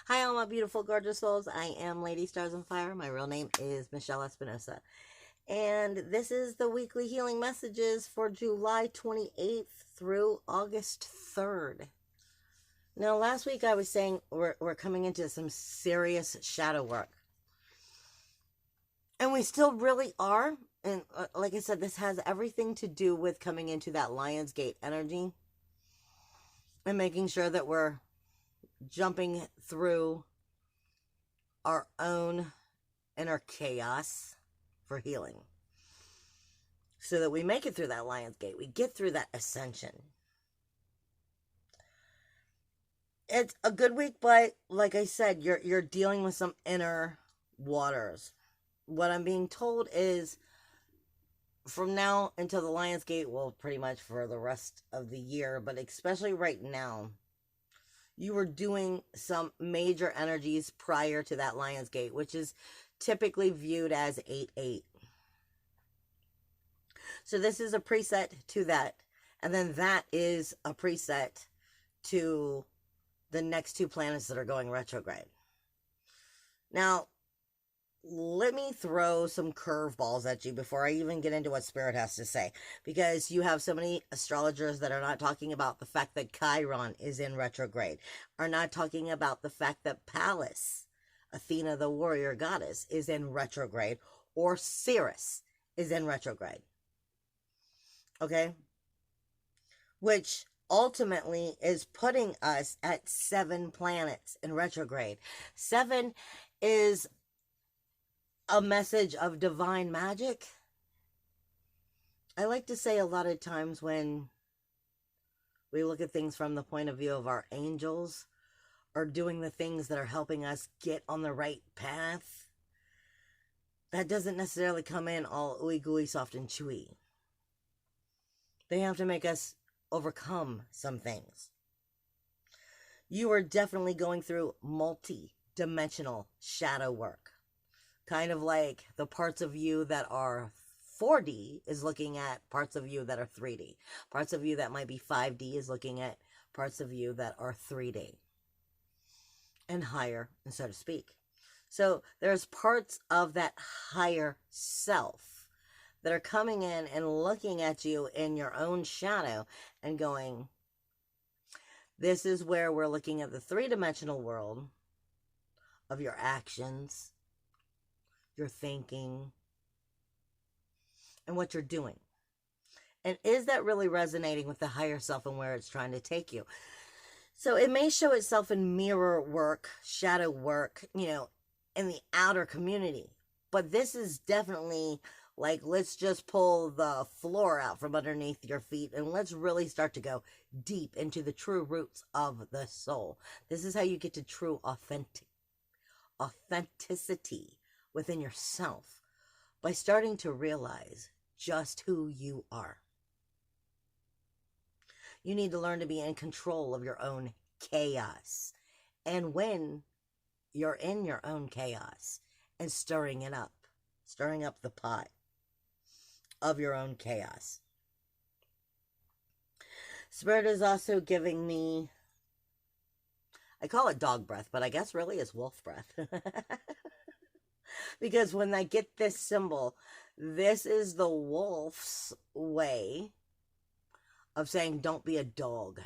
Hi, all my beautiful, gorgeous souls. I am Lady Stars on Fire. My real name is Michelle Espinosa. And this is the weekly healing messages for July 28th through August 3rd. Now, last week I was saying we're coming into some serious shadow work. And we still really are. And like I said, this has everything to do with coming into that Lionsgate energy and making sure that we're jumping through our own inner chaos for healing, so that we make it through that Lionsgate, we get through that ascension. It's a good week, but like I said, you're dealing with some inner waters. What I'm being told is from now until the Lionsgate, well, pretty much for the rest of the year, but especially right now, you were doing some major energies prior to that Lionsgate, which is typically viewed as 8-8. So this is a preset to that. And then that is a preset to the next two planets that are going retrograde. Now, let me throw some curveballs at you before I even get into what Spirit has to say, because you have so many astrologers that are not talking about the fact that Chiron is in retrograde, are not talking about the fact that Pallas, Athena the warrior goddess, is in retrograde, or Ceres is in retrograde. Okay? Which ultimately is putting us at 7 planets in retrograde. 7 is a message of divine magic. I like to say a lot of times when we look at things from the point of view of our angels, or doing the things that are helping us get on the right path, that doesn't necessarily come in all ooey gooey, soft and chewy. They have to make us overcome some things. You are definitely going through multi-dimensional shadow work. Kind of like the parts of you that are 4D is looking at parts of you that are 3D. Parts of you that might be 5D is looking at parts of you that are 3D. And higher, and so to speak. So there's parts of that higher self that are coming in and looking at you in your own shadow and going, this is where we're looking at the 3-dimensional world of your actions, your thinking, and what you're doing. And is that really resonating with the higher self and where it's trying to take you? So it may show itself in mirror work, shadow work, in the outer community. But this is definitely like, let's just pull the floor out from underneath your feet and let's really start to go deep into the true roots of the soul. This is how you get to true authenticity within yourself, by starting to realize just who you are. You need to learn to be in control of your own chaos. And when you're in your own chaos and stirring up the pot of your own chaos. Spirit is also giving me, I call it dog breath, but I guess really it's wolf breath. Because when I get this symbol, this is the wolf's way of saying, don't be a dog.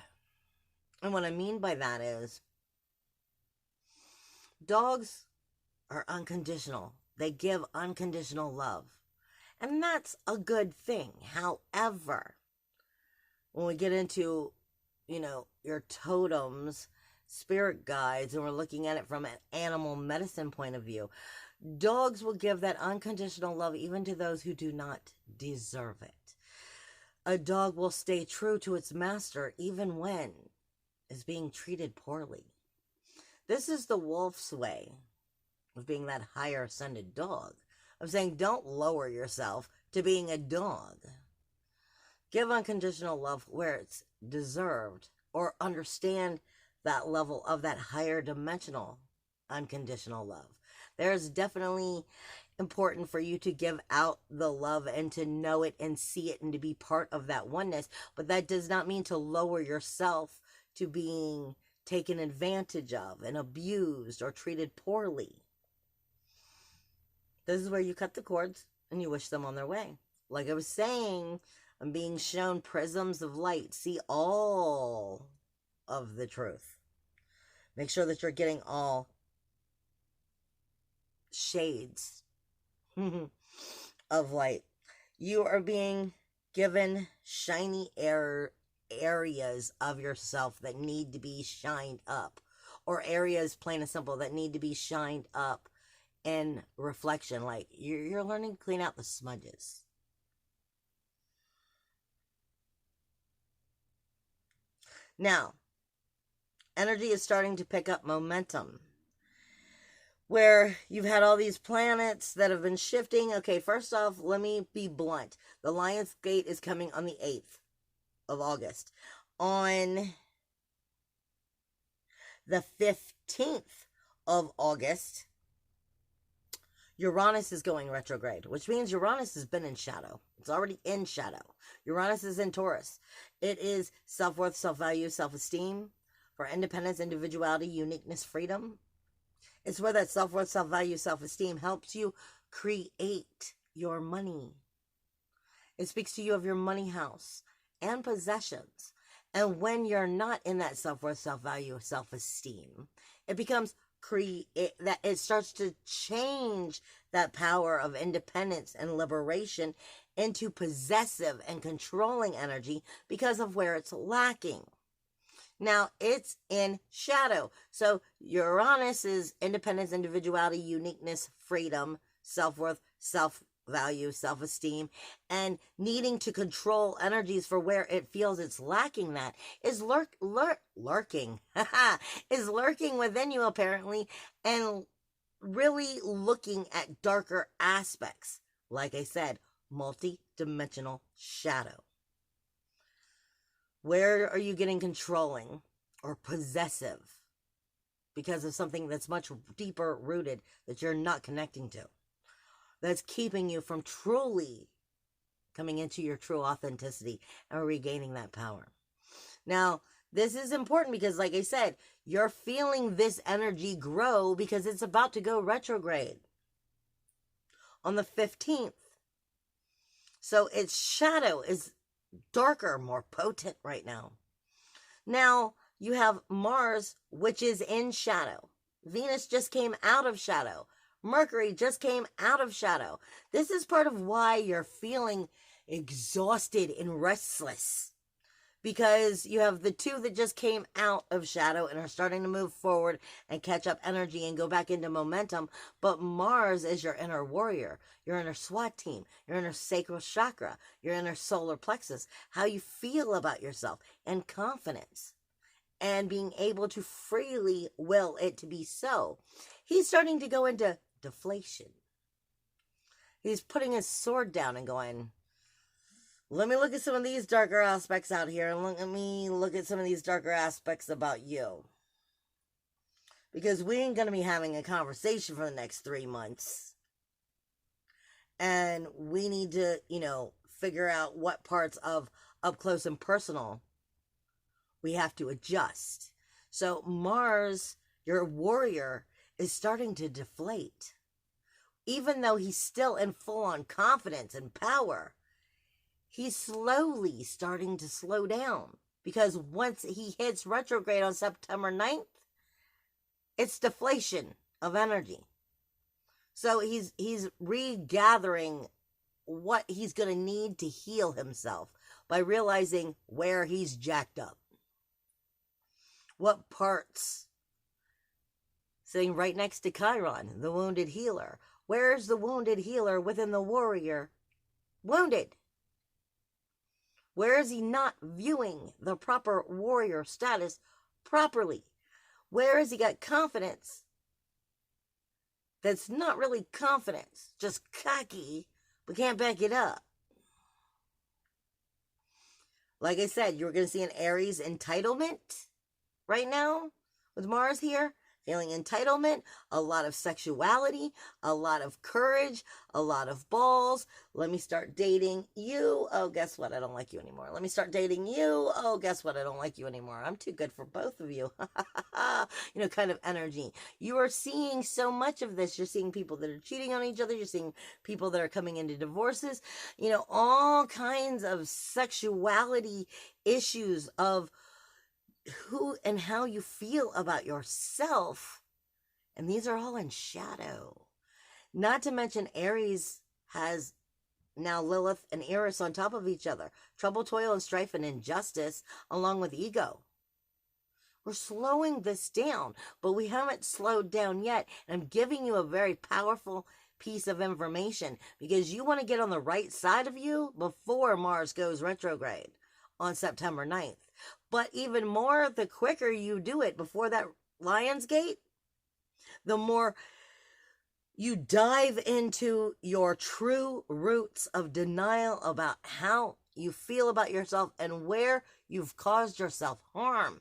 And what I mean by that is, dogs are unconditional. They give unconditional love. And that's a good thing. However, when we get into, your totems, spirit guides, and we're looking at it from an animal medicine point of view, dogs will give that unconditional love even to those who do not deserve it. A dog will stay true to its master even when it's being treated poorly. This is the wolf's way of being that higher ascended dog, of saying don't lower yourself to being a dog. Give unconditional love where it's deserved, or understand that level of that higher dimensional unconditional love. There's definitely important for you to give out the love and to know it and see it and to be part of that oneness. But that does not mean to lower yourself to being taken advantage of and abused or treated poorly. This is where you cut the cords and you wish them on their way. Like I was saying, I'm being shown prisms of light. See all of the truth. Make sure that you're getting all shades of light. You are being given shiny areas of yourself that need to be shined up, or areas, plain and simple, that need to be shined up in reflection. Like you're learning to clean out the smudges. Now, energy is starting to pick up momentum, where you've had all these planets that have been shifting. Okay, first off, let me be blunt. The Lion's Gate is coming on the 8th of August. On the 15th of August, Uranus is going retrograde, which means Uranus has been in shadow. It's already in shadow. Uranus is in Taurus. It is self-worth, self-value, self-esteem, for independence, individuality, uniqueness, freedom. It's where that self-worth, self-value, self-esteem helps you create your money. It speaks to you of your money house and possessions. And when you're not in that self-worth, self-value, self-esteem, it becomes it starts to change that power of independence and liberation into possessive and controlling energy because of where it's lacking. Now, it's in shadow. So Uranus is independence, individuality, uniqueness, freedom, self-worth, self-value, self-esteem, and needing to control energies for where it feels it's lacking. That is lurking is lurking within you, apparently, and really looking at darker aspects. Like I said, multi-dimensional shadow. Where are you getting controlling or possessive because of something that's much deeper rooted that you're not connecting to? That's keeping you from truly coming into your true authenticity and regaining that power. Now, this is important because, like I said, you're feeling this energy grow because it's about to go retrograde on the 15th. So its shadow is darker, more potent right now. Now, you have Mars, which is in shadow. Venus just came out of shadow. Mercury just came out of shadow. This is part of why you're feeling exhausted and restless, because you have the two that just came out of shadow and are starting to move forward and catch up energy and go back into momentum. But Mars is your inner warrior, your inner SWAT team, your inner sacral chakra, your inner solar plexus, how you feel about yourself and confidence and being able to freely will it to be so. He's starting to go into deflation. He's putting his sword down and going, let me look at some of these darker aspects out here, and let me look at some of these darker aspects about you. Because we ain't going to be having a conversation for the next 3 months. And we need to, figure out what parts of up close and personal we have to adjust. So Mars, your warrior, is starting to deflate. Even though he's still in full-on confidence and power, he's slowly starting to slow down, because once he hits retrograde on September 9th, it's deflation of energy. So he's regathering what he's going to need to heal himself by realizing where he's jacked up. What parts? Sitting right next to Chiron, the wounded healer. Where's the wounded healer within the warrior? Wounded. Where is he not viewing the proper warrior status properly? Where has he got confidence that's not really confidence, just cocky, but can't back it up? Like I said, you're going to see an Aries entitlement right now with Mars here. feeling entitlement, a lot of sexuality, a lot of courage, a lot of balls. Let me start dating you. Oh, guess what? I don't like you anymore. Let me start dating you. Oh, guess what? I don't like you anymore. I'm too good for both of you. Kind of energy. You are seeing so much of this. You're seeing people that are cheating on each other. You're seeing people that are coming into divorces. All kinds of sexuality issues of who and how you feel about yourself. And these are all in shadow. Not to mention Aries has now Lilith and Eris on top of each other. Trouble, toil, and strife and injustice along with ego. We're slowing this down, but we haven't slowed down yet. And I'm giving you a very powerful piece of information because you want to get on the right side of you before Mars goes retrograde on September 9th. But even more, the quicker you do it before that Lion's Gate, the more you dive into your true roots of denial about how you feel about yourself and where you've caused yourself harm.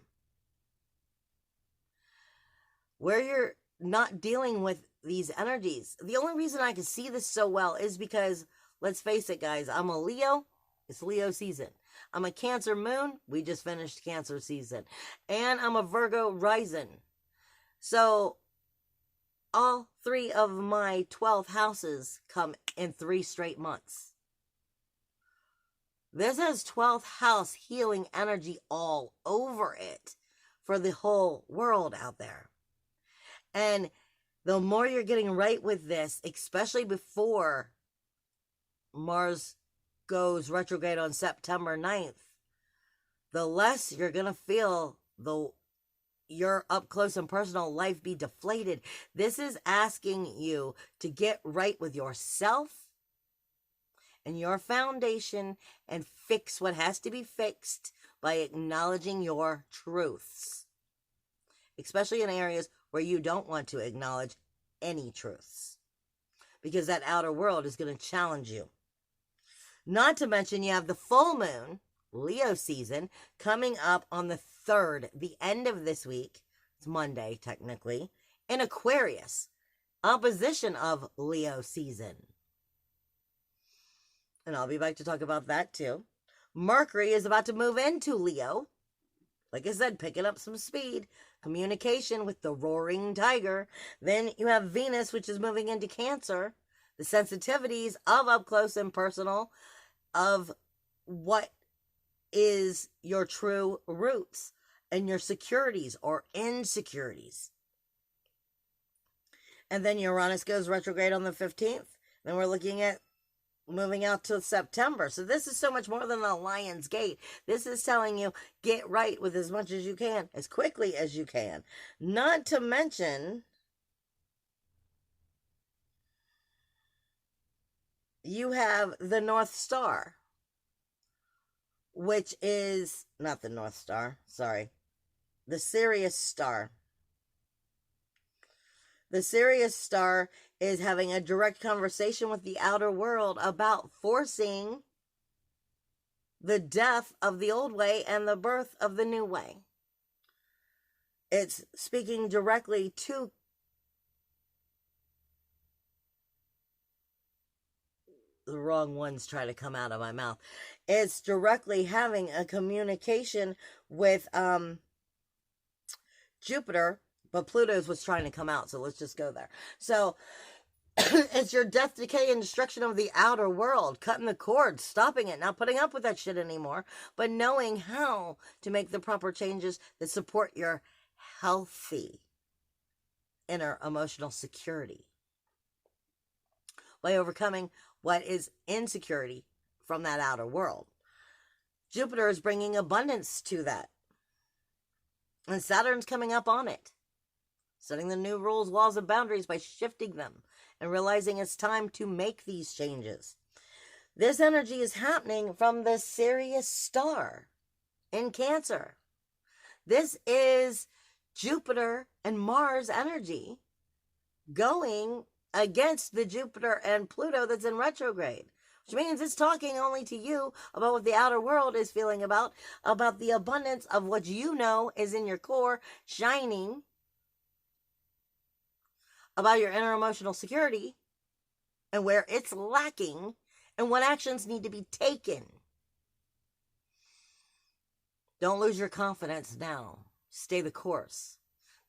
Where you're not dealing with these energies. The only reason I can see this so well is because, let's face it, guys, I'm a Leo. It's Leo season. I'm a Cancer moon. We just finished Cancer season. And I'm a Virgo rising. So all 3 of my 12 houses come in 3 straight months. This has 12th house healing energy all over it for the whole world out there. And the more you're getting right with this, especially before Mars goes retrograde on September 9th, the less you're going to feel your up close and personal life be deflated. This is asking you to get right with yourself and your foundation and fix what has to be fixed by acknowledging your truths, especially in areas where you don't want to acknowledge any truths, because that outer world is going to challenge you. Not to mention you have the full moon, Leo season, coming up on the 3rd, the end of this week. It's Monday, technically, in Aquarius, opposition of Leo season. And I'll be back to talk about that too. Mercury is about to move into Leo. Like I said, picking up some speed, communication with the roaring tiger. Then you have Venus, which is moving into Cancer. The sensitivities of up close and personal, of what is your true roots and your securities or insecurities. And then Uranus goes retrograde on the 15th. Then we're looking at moving out to September. So this is so much more than a Lion's Gate. This is telling you, get right with as much as you can, as quickly as you can. Not to mention, you have the North Star, which is not the North Star, sorry, the Sirius Star. The Sirius Star is having a direct conversation with the outer world about forcing the death of the old way and the birth of the new way. It's speaking directly to the wrong ones try to come out of my mouth. It's directly having a communication with Jupiter, but Pluto's was trying to come out, so let's just go there. So it's your death, decay, and destruction of the outer world, cutting the cord, stopping it, not putting up with that shit anymore, but knowing how to make the proper changes that support your healthy inner emotional security by overcoming what is insecurity from that outer world. Jupiter is bringing abundance to that. And Saturn's coming up on it, setting the new rules, laws, and boundaries by shifting them and realizing it's time to make these changes. This energy is happening from the Sirius Star in Cancer. This is Jupiter and Mars energy going against the Jupiter and Pluto that's in retrograde, which means it's talking only to you about what the outer world is feeling about the abundance of what you know is in your core, shining about your inner emotional security and where it's lacking and what actions need to be taken. Don't lose your confidence now. Stay the course.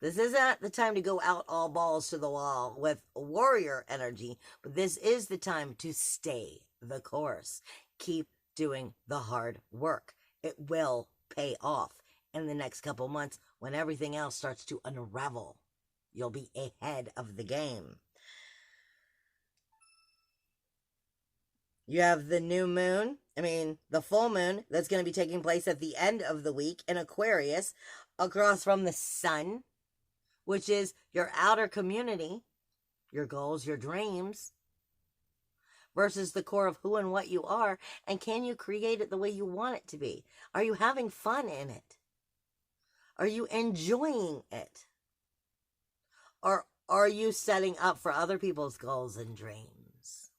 This isn't the time to go out all balls to the wall with warrior energy, but this is the time to stay the course. Keep doing the hard work. It will pay off in the next couple months when everything else starts to unravel. You'll be ahead of the game. You have the new moon, the full moon that's going to be taking place at the end of the week in Aquarius, across from the sun, which is your outer community, your goals, your dreams, versus the core of who and what you are, and can you create it the way you want it to be? Are you having fun in it? Are you enjoying it? Or are you setting up for other people's goals and dreams?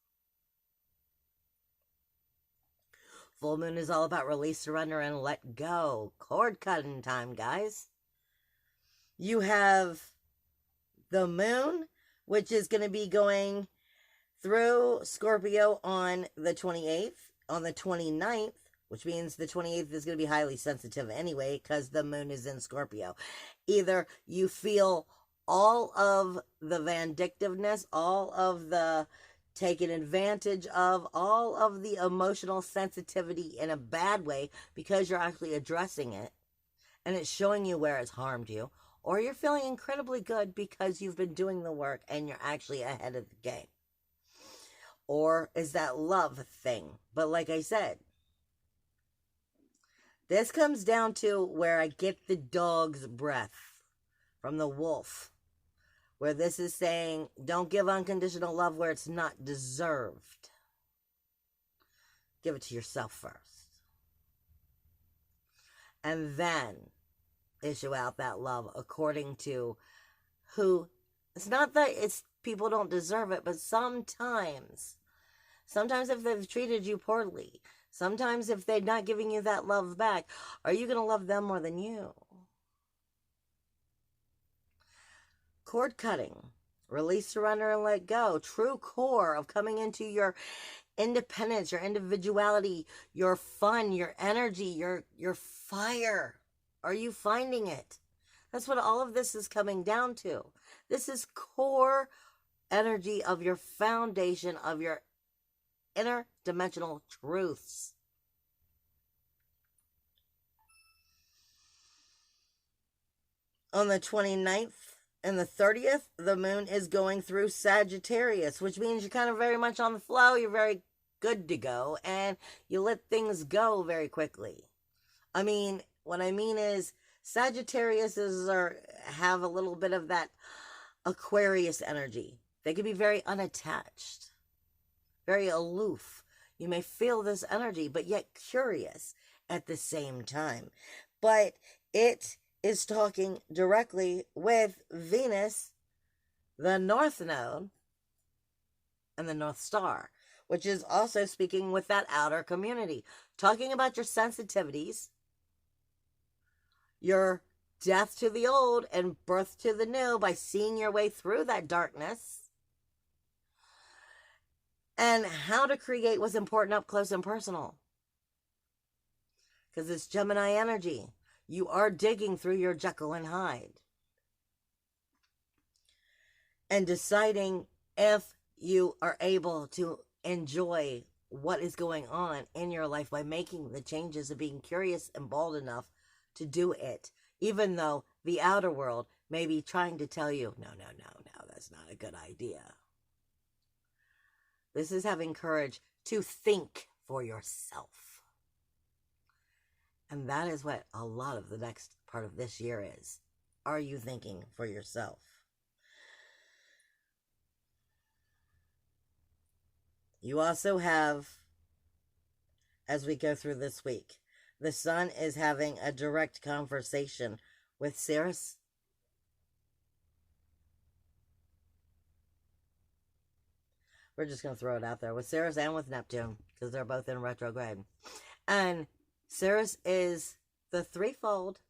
Full moon is all about release, surrender, and let go. Cord cutting time, guys. You have the moon, which is going to be going through Scorpio on the 28th. On the 29th, which means the 28th is going to be highly sensitive anyway, because the moon is in Scorpio. Either you feel all of the vindictiveness, all of the taken advantage of, all of the emotional sensitivity in a bad way because you're actually addressing it and it's showing you where it's harmed you, or you're feeling incredibly good because you've been doing the work and you're actually ahead of the game. Or is that love thing? But like I said, this comes down to where I get the dog's breath from the wolf, where this is saying, don't give unconditional love where it's not deserved. Give it to yourself first. And then issue out that love according to who. It's not that it's people don't deserve it, but sometimes if they've treated you poorly, sometimes if they're not giving you that love back, are you going to love them more than you? Cord cutting, release, surrender, and let go. True core of coming into your independence, your individuality, your fun, your energy, your fire. Are you finding it? That's what all of this is coming down to. This is core energy of your foundation, of your interdimensional truths. On the 29th and the 30th, the moon is going through Sagittarius, which means you're kind of very much on the flow. You're very good to go, and you let things go very quickly. What I mean is Sagittarius have a little bit of that Aquarius energy. They can be very unattached, very aloof. You may feel this energy, but yet curious at the same time. But it is talking directly with Venus, the North Node, and the North Star, which is also speaking with that outer community, talking about your sensitivities, your death to the old and birth to the new by seeing your way through that darkness, and how to create what's important up close and personal. Because it's Gemini energy. You are digging through your Jekyll and Hyde and deciding if you are able to enjoy what is going on in your life by making the changes and being curious and bold enough to do it, even though the outer world may be trying to tell you, no, that's not a good idea. This is having courage to think for yourself. And that is what a lot of the next part of this year is. Are you thinking for yourself? You also have, as we go through this week, the sun is having a direct conversation with Ceres. We're just going to throw it out there with Ceres and with Neptune, because they're both in retrograde. And Ceres is the threefold.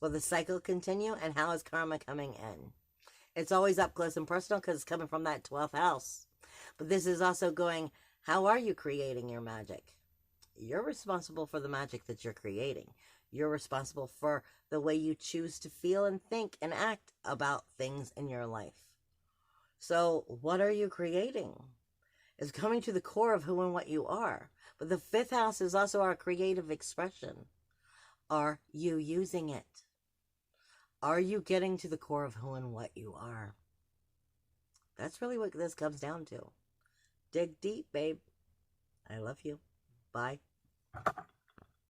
Will the cycle continue, and how is karma coming in? It's always up close and personal because it's coming from that 12th house. But this is also going, how are you creating your magic? You're responsible for the magic that you're creating. You're responsible for the way you choose to feel and think and act about things in your life. So what are you creating? It's coming to the core of who and what you are. But the 5th house is also our creative expression. Are you using it? Are you getting to the core of who and what you are? That's really what this comes down to. Dig deep, babe. I love you. Bye.